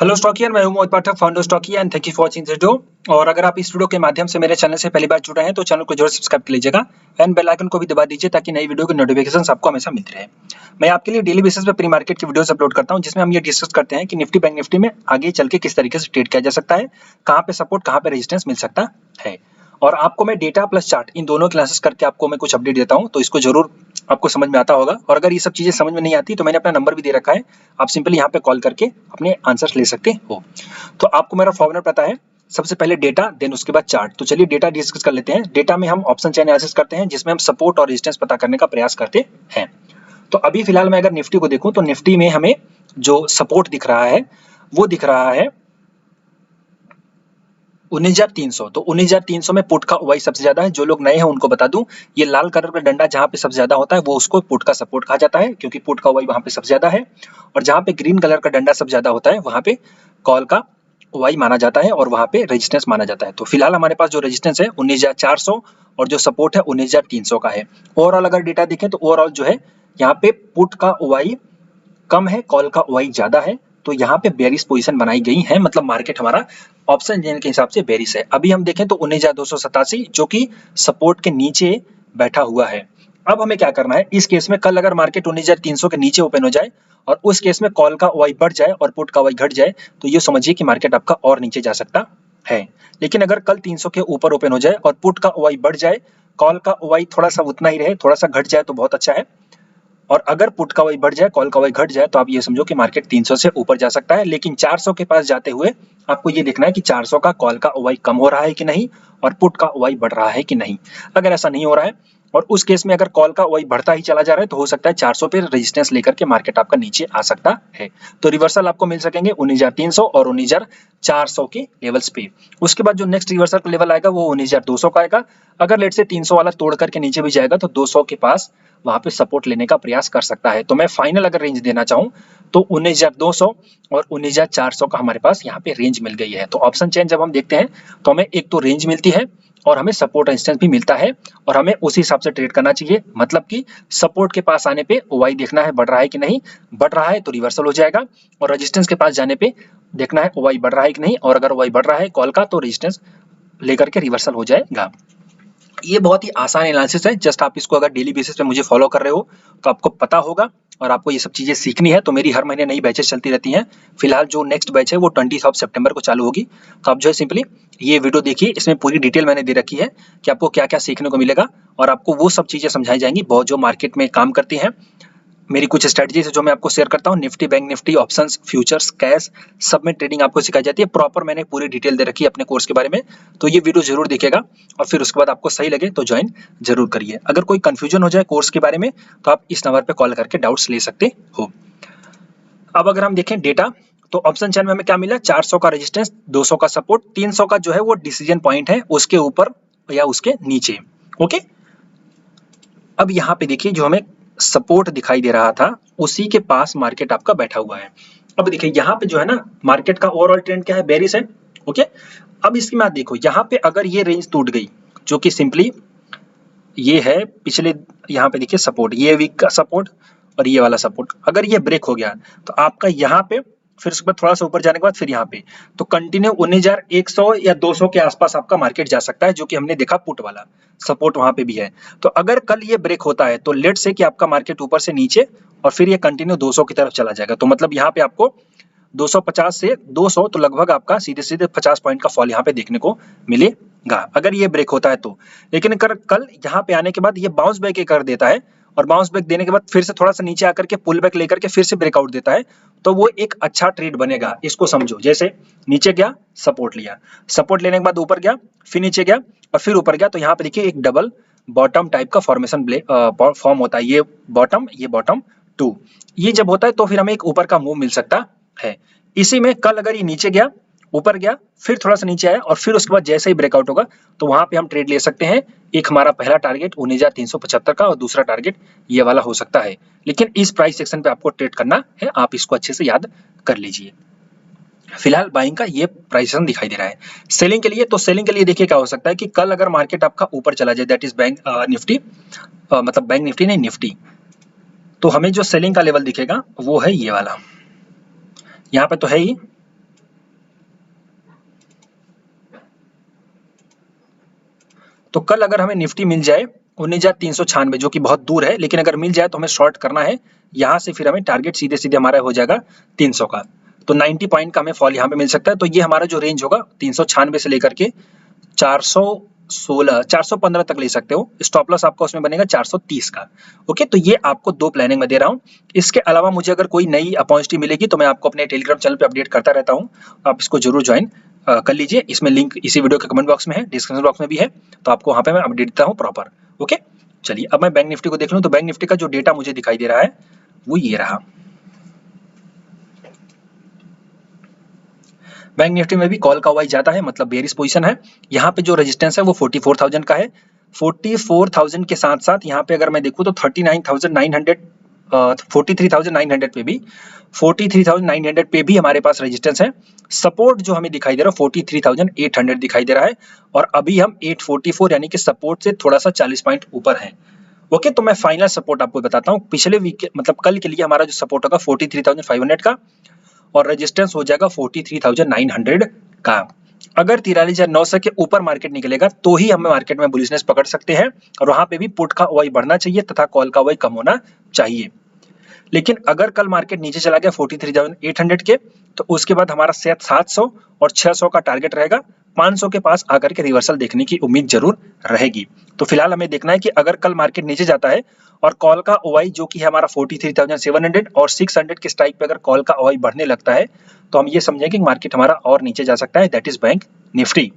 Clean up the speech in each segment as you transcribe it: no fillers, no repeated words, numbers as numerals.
Hello Stockier, मैं हूं Mohit Pathak, founder Stockia and thank you for watching this video. और अगर आप इस वीडियो के माध्यम से मेरे चैनल से पहली बार जुड़े हैं तो चैनल को जरूर सब्सक्राइब कर लीजिएगा एंड बेल आइकन को भी दबा दीजिए ताकि नई वीडियो की नोटिफिकेशन आपको हमेशा मिलती रहे। मैं आपके लिए डेली बेसिस पे प्री मार्केट की वीडियोस अपलोड करता हूं जिसमें हम ये डिस्कस करते हैं कि निफ्टी बैंक निफ्टी में आगे चल के किस तरीके से ट्रेड किया जा सकता है, कहाँ पे सपोर्ट, कहाँ पे रेजिस्टेंस मिल सकता है। और आपको मैं डेटा प्लस चार्ट इन दोनों क्लासेस करके आपको मैं कुछ अपडेट देता हूं, तो इसको जरूर आपको समझ में आता होगा। और अगर ये सब चीजें समझ में नहीं आती तो मैंने अपना नंबर भी दे रखा है, आप सिंपली यहाँ पे कॉल करके अपने आंसर्स ले सकते हो। तो आपको मेरा फॉर्मूला पता है, सबसे पहले डेटा देन उसके बाद चार्ट। तो चलिए डेटा डिस्कस कर लेते हैं। डेटा में हम ऑप्शन चेन एनालिसिस करते हैं जिसमें हम सपोर्ट और रेजिस्टेंस पता करने का प्रयास करते हैं। तो अभी फिलहाल मैं अगर निफ्टी को देखूं तो निफ्टी में हमें जो सपोर्ट दिख रहा है वो दिख रहा है 19,300। तो 19,300 में पुट का वाई सबसे ज्यादा है। जो लोग नए हैं उनको बता दूं, ये लाल कलर का डंडा जहां पे सबसे ज्यादा होता है वो उसको पुट का सपोर्ट कहा जाता है, क्योंकि पुट का वाई वहां पे सबसे ज्यादा है। और जहां पे ग्रीन कलर का डंडा सबसे ज्यादा होता है वहां पे कॉल का वाई माना जाता है और वहां पे रेजिस्टेंस माना जाता है। तो फिलहाल हमारे पास जो रेजिस्टेंस है 19,400 और जो सपोर्ट है 19,300 का है। ओवरऑल अगर डेटा देखें तो ओवरऑल जो है यहाँ पे पुट का वाई कम है, कॉल का वाई ज्यादा है। तो यहाँ पे बेरिश पोजीशन बनाई गई है, मतलब मार्केट हमारा ऑप्शन चेन के हिसाब से बेरिश है। अभी हम देखें तो 19,287 जो कि सपोर्ट के नीचे बैठा हुआ है। अब हमें क्या करना है इस केस में, कल अगर मार्केट 19,300 के नीचे ओपन हो जाए और उस केस में कॉल का वाई बढ़ जाए और पुट का वाई घट जाए तो ये समझिए कि मार्केट आपका और नीचे जा सकता है। लेकिन अगर कल 300 के ऊपर ओपन हो जाए और पुट का वाई बढ़ जाए, कॉल का वाई थोड़ा सा उतना ही रहे, थोड़ा सा घट जाए तो बहुत अच्छा है। और अगर पुट का वाई बढ़ जाए, कॉल का वाई घट जाए तो आप ये समझो कि मार्केट 300 से ऊपर जा सकता है। लेकिन 400 के पास जाते हुए आपको ये देखना है कि 400 का कॉल का वाई कम हो रहा है कि नहीं और पुट का वाई बढ़ रहा है कि नहीं। अगर ऐसा नहीं हो रहा है और उस केस में अगर कॉल का वाई बढ़ता ही चला जा रहा है तो हो सकता है 400 पे रेजिस्टेंस लेकर के मार्केट आपका नीचे आ सकता है। तो रिवर्सल आपको मिल सकेंगे 19,300 और 19,400 के लेवल्स पे। उसके बाद जो नेक्स्ट रिवर्सल का लेवल आएगा वो 19,200 का आएगा। अगर लेट से 300 वाला तोड़ करके नीचे भी जाएगा तो 200 के पास वहां पे सपोर्ट लेने का प्रयास कर सकता है। तो मैं फाइनल अगर रेंज देना चाहूं तो 19,200 और 19,400 का हमारे पास यहाँ पे रेंज मिल गई है। तो ऑप्शन चेन जब हम देखते हैं तो हमें एक तो रेंज मिलती है और हमें सपोर्ट रेजिस्टेंस भी मिलता है और हमें उसी हिसाब से ट्रेड करना चाहिए। मतलब कि सपोर्ट के पास आने पे वाई देखना है बढ़ रहा है कि नहीं, बढ़ रहा है तो रिवर्सल हो जाएगा। और रेजिस्टेंस के पास जाने पे देखना है वाई बढ़ रहा है कि नहीं, और अगर वाई बढ़ रहा है कॉल का तो रेजिस्टेंस लेकर के रिवर्सल हो जाएगा। ये बहुत ही आसान एनालिसिस है, जस्ट आप इसको अगर डेली बेसिस पे मुझे फॉलो कर रहे हो तो आपको पता होगा और आपको ये सब चीजें सीखनी है। तो मेरी हर महीने नई बैचेस चलती रहती हैं। फिलहाल जो नेक्स्ट बैच है वो 20 सितंबर को चालू होगी। तो आप जो है सिंपली ये वीडियो देखिए, इसमें पूरी डिटेल मैंने दे रखी है कि आपको क्या क्या सीखने को मिलेगा और आपको वो सब चीजें समझाई जाएंगी बहुत जो मार्केट में काम करती हैं। मेरी कुछ स्ट्रेटजीज है जो मैं आपको शेयर करता हूँ। Nifty, bank Nifty, options, futures, cash, सब में ट्रेडिंग आपको सिखाई जाती है। प्रॉपर मैंने पूरी डिटेल दे रखी है अपने कोर्स के बारे में। तो ये वीडियो जरूर देखिएगा और फिर उसके बाद आपको सही लगे तो ज्वाइन जरूर करिए। अगर कोई कंफ्यूजन हो जाए कोर्स के बारे में तो आप इस नंबर पे कॉल करके डाउट्स ले सकते हो। अब अगर हम देखें डेटा तो ऑप्शन चेन में हमें क्या मिला, 400 का रेजिस्टेंस, 200 का सपोर्ट, 300 का जो है वो डिसीजन पॉइंट है, उसके ऊपर या उसके नीचे। ओके, अब यहाँ पे देखिए जो हमें सपोर्ट दिखाई दे रहा था उसी के पास मार्केट आपका बैठा हुआ है। अब देखिए यहाँ पे जो है ना मार्केट का ओवरऑल ट्रेंड क्या है, बेरिश है। ओके, अब इसके बाद देखो यहाँ पे अगर ये रेंज टूट गई जो कि सिंपली ये है पिछले, यहाँ पे देखिए सपोर्ट, ये वीक का सपोर्ट और ये वाला सपोर्ट, अगर ये ब्रेक हो गया तो आपका यहाँ पे फिर उसके बाद थोड़ा सा ऊपर जाने के बाद फिर यहाँ पे तो कंटिन्यू 19,100 या 200 के आसपास आपका मार्केट जा सकता है, जो कि हमने देखा पुट वाला सपोर्ट वहां पे भी है। तो अगर कल ये ब्रेक होता है तो लेट से कि आपका मार्केट ऊपर से नीचे और फिर ये कंटिन्यू 200 की तरफ चला जाएगा। तो मतलब यहाँ पे आपको 250 से 200 तो लगभग आपका सीधे सीधे 50 पॉइंट का फॉल यहाँ पे देखने को मिलेगा अगर ये ब्रेक होता है तो। लेकिन अगर कल यहाँ पे आने के बाद ये बाउंस बैक कर देता है और बाउंस बैक देने के बाद फिर से थोड़ा सा नीचे आकर के पुल बैक लेकर के फिर से ब्रेकआउट देता है तो वो एक अच्छा ट्रेड बनेगा। इसको समझो, जैसे नीचे गया सपोर्ट लिया, सपोर्ट लेने के बाद ऊपर गया, फिर नीचे गया और फिर ऊपर गया, तो यहाँ पे देखिए एक डबल बॉटम टाइप का फॉर्मेशन फॉर्म होता है। ये बॉटम टू, ये जब होता है तो फिर हमें एक ऊपर का मूव मिल सकता है। इसी में कल अगर ये नीचे गया, ऊपर गया, फिर थोड़ा सा नीचे आया और फिर उसके बाद जैसे ही ब्रेकआउट होगा तो वहां पे हम ट्रेड ले सकते हैं। एक हमारा पहला टारगेट 19,375 का और दूसरा टारगेट ये वाला हो सकता है। लेकिन इस प्राइस सेक्शन पे आपको ट्रेड करना है, आप इसको अच्छे से याद कर लीजिए। फिलहाल बाइंग का ये प्राइस सेक्शन दिखाई दे रहा है। सेलिंग के लिए, तो सेलिंग के लिए देखिए क्या हो सकता है कि कल अगर मार्केट आपका ऊपर चला जाए, दैट इज बैंक निफ्टी, मतलब बैंक निफ्टी नहीं निफ्टी, तो हमें जो सेलिंग का लेवल दिखेगा वो है ये वाला, यहाँ पे तो है ही तो कल अगर हमें निफ्टी मिल जाए 19,396 जो कि बहुत दूर है, लेकिन अगर मिल जाए तो हमें शॉर्ट करना है यहाँ से, फिर हमें टारगेट सीधे सीधे हमारा हो जाएगा 300 का। तो 90 पॉइंट का हमें फॉल यहाँ पे मिल सकता है। तो ये हमारा जो रेंज होगा 396 से लेकर के 416 415 तक ले सकते हो। स्टॉप लॉस आपका उसमें बनेगा 430 का। ओके, तो ये आपको 2 प्लानिंग में दे रहा हूँ। इसके अलावा मुझे अगर कोई नई अपॉर्चुनिटी मिलेगी तो मैं आपको अपने टेलीग्राम चैनल पे अपडेट करता रहता हूँ, आप इसको जरूर ज्वाइन कर लीजिए। इसमें लिंक इसी वीडियो के कमेंट बॉक्स में है, डिस्क्रिप्शन बॉक्स में भी है, तो आपको वहाँ पे मैं अपडेट देता हूँ प्रॉपर। ओके, चलिए अब मैं बैंक निफ्टी को देख लूँ। तो बैंक निफ्टी का जो डेटा मुझे दिखाई दे रहा है वो ये रहा। बैंक निफ्टी में भी कॉल का वाई जाता है, मतलब बेरिश पोजीशन है। यहाँ पे जो रेजिस्टेंस है वो 44,000 का है। 44,000 के साथ साथ यहाँ पे अगर मैं देखूँ तो 39,900 43,900 पे भी 43,900 पे भी हमारे पास रेजिस्टेंस है। सपोर्ट जो हमें दिखाई दे रहा है 43,800 दिखाई दे रहा है, और अभी हम 844 यानी कि सपोर्ट से थोड़ा सा 40 पॉइंट ऊपर है। ओके, तो मैं फाइनल सपोर्ट आपको बताता हूँ। पिछले वीक मतलब कल के लिए हमारा जो सपोर्ट होगा 43,500 का, और रेजिस्टेंस हो जाएगा 43,900 का। अगर 43,900 के ऊपर मार्केट निकलेगा तो ही हमें मार्केट में बुलिशनेस पकड़ सकते हैं, और वहां पे भी पुट का ओआई बढ़ना चाहिए तथा कॉल का ओआई कम होना चाहिए। लेकिन अगर कल मार्केट नीचे चला गया 43,800 के, तो उसके बाद हमारा शायद 700 और 600 का टारगेट रहेगा। 500 के पास आकर के रिवर्सल देखने की उम्मीद जरूर रहेगी। तो फिलहाल हमें देखना है कि अगर कल मार्केट नीचे जाता है और कॉल का ओआई जो कि है हमारा 43,700 और 600 के स्ट्राइक पे अगर कॉल का ओआई बढ़ने लगता है तो हम ये समझेंगे कि मार्केट हमारा और नीचे जा सकता है, दैट इज बैंक निफ्टी।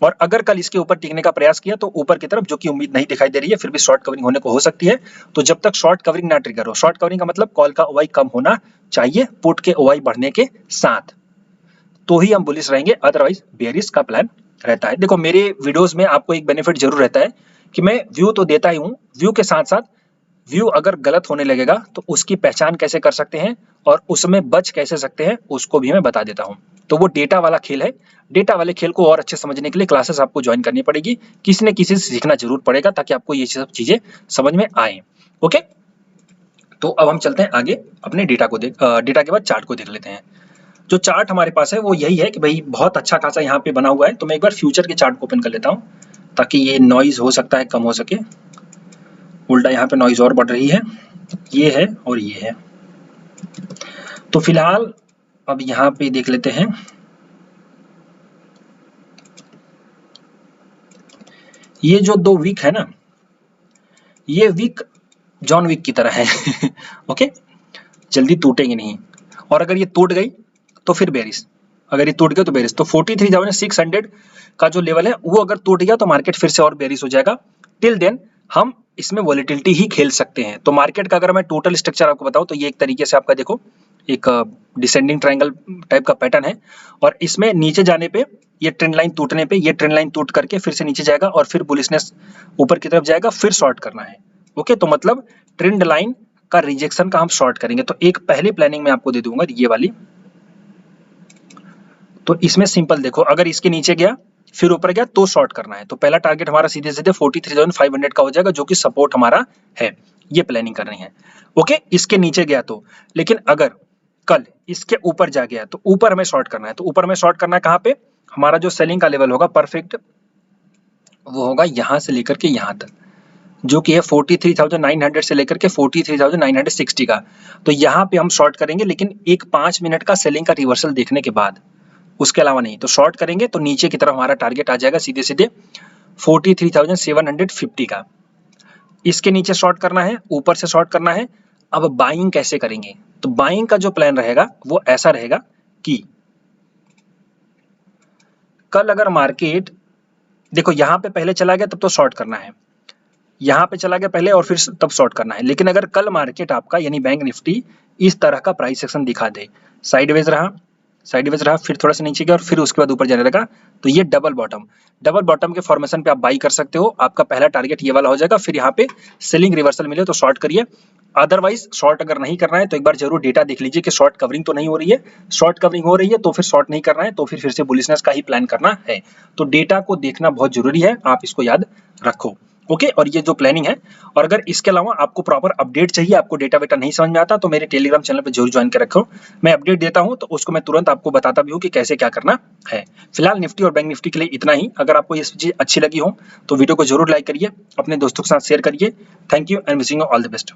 और अगर कल इसके ऊपर टिकने का प्रयास किया तो ऊपर की तरफ, जो कि उम्मीद नहीं दिखाई दे रही है, फिर भी शॉर्ट कवरिंग होने को हो सकती है। तो जब तक शॉर्ट कवरिंग ना ट्रिगर हो, शॉर्ट कवरिंग का मतलब कॉल का ओआई कम होना चाहिए पुट के ओआई बढ़ने के साथ, तो ही हम बुलिश रहेंगे, अदरवाइज बेयरिश का प्लान रहता है। देखो मेरे वीडियोस में आपको एक बेनिफिट जरूर रहता है कि मैं व्यू तो देता ही हूँ, व्यू के साथ साथ व्यू अगर गलत होने लगेगा तो उसकी पहचान कैसे कर सकते हैं और उसमें बच कैसे सकते हैं उसको भी मैं बता देता हूं। तो वो डेटा वाला खेल है। डेटा वाले खेल को और अच्छे समझने के लिए क्लासेस आपको ज्वाइन करनी पड़ेगी, किसी न किसी से सीखना जरूर पड़ेगा ताकि आपको ये सब चीजें समझ में आए। ओके, तो अब हम चलते हैं आगे, अपने डेटा को डेटा के बाद चार्ट को देख लेते हैं। जो चार्ट हमारे पास है वो यही है कि भाई बहुत अच्छा खासा यहाँ पे बना हुआ है। तो मैं एक बार फ्यूचर के चार्ट को ओपन कर लेता हूँ ताकि ये नॉइज हो सकता है कम हो सके। उल्टा यहाँ पे नॉइज और बढ़ रही है, ये है और ये है। तो फिलहाल अब यहाँ पे देख लेते हैं। ये जो 2 वीक है ना, ये वीक जॉन वीक की तरह है ओके, जल्दी टूटेंगे नहीं, और अगर ये टूट गई तो फिर बेरिश, अगर ये टूट गया तो बेरिश। तो 43,600 का जो लेवल है वो अगर टूट गया तो मार्केट फिर से और बेरिश हो जाएगा। टिल देन हम इसमें वॉलेटिलिटी ही खेल सकते हैं। तो मार्केट का अगर मैं टोटल स्ट्रक्चर आपको बताऊं तो ये एक तरीके से आपका देखो एक डिसेंडिंग ट्रायंगल टाइप का पैटर्न है, और इसमें नीचे जाने पे ये ट्रेंड लाइन टूटने पे ये ट्रेंड लाइन टूट करके फिर से नीचे जाएगा और फिर बुलिशनेस ऊपर की तरफ जाएगा, फिर शॉर्ट करना है। ओके, तो मतलब ट्रेंड लाइन का रिजेक्शन का हम शॉर्ट करेंगे। तो एक पहली प्लानिंग में आपको दे दूंगा ये वाली। तो इसमें सिंपल देखो, अगर इसके नीचे गया फिर ऊपर गया तो शॉर्ट करना है। तो पहला टारगेट हमारा सीधे सीधे 43,500 का हो जाएगा जो कि सपोर्ट हमारा है, ये प्लानिंग करनी है। ओके, इसके नीचे गया तो, लेकिन अगर कल इसके ऊपर जा गया तो ऊपर हमें शॉर्ट करना है। तो ऊपर में शॉर्ट करना है कहाँ पे, हमारा जो सेलिंग का लेवल होगा परफेक्ट वो होगा यहां से लेकर के यहां तक, जो कि है 43,900 से लेकर के 43,960 का। तो यहाँ पे हम शॉर्ट करेंगे, लेकिन एक 5 मिनट का सेलिंग का रिवर्सल देखने के बाद, उसके अलावा नहीं। तो शॉर्ट करेंगे तो नीचे की तरफ हमारा टारगेट आ जाएगा सीधे सीधे 43,750 का। इसके नीचे शॉर्ट करना है, ऊपर से शॉर्ट करना है। अब बाइंग कैसे करेंगे, तो बाइंग का जो प्लान रहेगा वो ऐसा रहेगा कि कल अगर मार्केट देखो यहाँ पे पहले चला गया तब तो शॉर्ट करना है, यहाँ पे चला गया पहले और फिर तब शॉर्ट करना है। लेकिन अगर कल मार्केट आपका यानी बैंक निफ्टी इस तरह का प्राइस सेक्शन दिखा दे, साइडवेज रहा फिर थोड़ा सा नीचे गया और फिर उसके बाद ऊपर जाने लगा, तो ये डबल बॉटम के फॉर्मेशन पे आप बाई कर सकते हो। आपका पहला टारगेट ये वाला हो जाएगा, फिर यहाँ पे सेलिंग रिवर्सल मिले तो शॉर्ट करिए। अदरवाइज शॉर्ट अगर नहीं करना है तो एक बार जरूर डेटा देख लीजिए कि शॉर्ट कवरिंग तो नहीं हो रही है। शॉर्ट कवरिंग हो रही है तो फिर शॉर्ट नहीं करना है, तो फिर से बुलिशनेस का ही प्लान करना है। तो डेटा को देखना बहुत जरूरी है, आप इसको याद रखो। ओके, और ये जो प्लानिंग है, और अगर इसके अलावा आपको प्रॉपर अपडेट चाहिए, आपको डेटा वेटा नहीं समझ में आता, तो मेरे टेलीग्राम चैनल पे जरूर ज्वाइन कर रखो। मैं अपडेट देता हूँ तो उसको मैं तुरंत आपको बताता भी हूँ कि कैसे क्या करना है। फिलहाल निफ्टी और बैंक निफ्टी के लिए इतना ही। अगर आपको ये चीज अच्छी लगी हो तो वीडियो को जरूर लाइक करिए, अपने दोस्तों के साथ शेयर करिए। Thank you and wishing you all the best.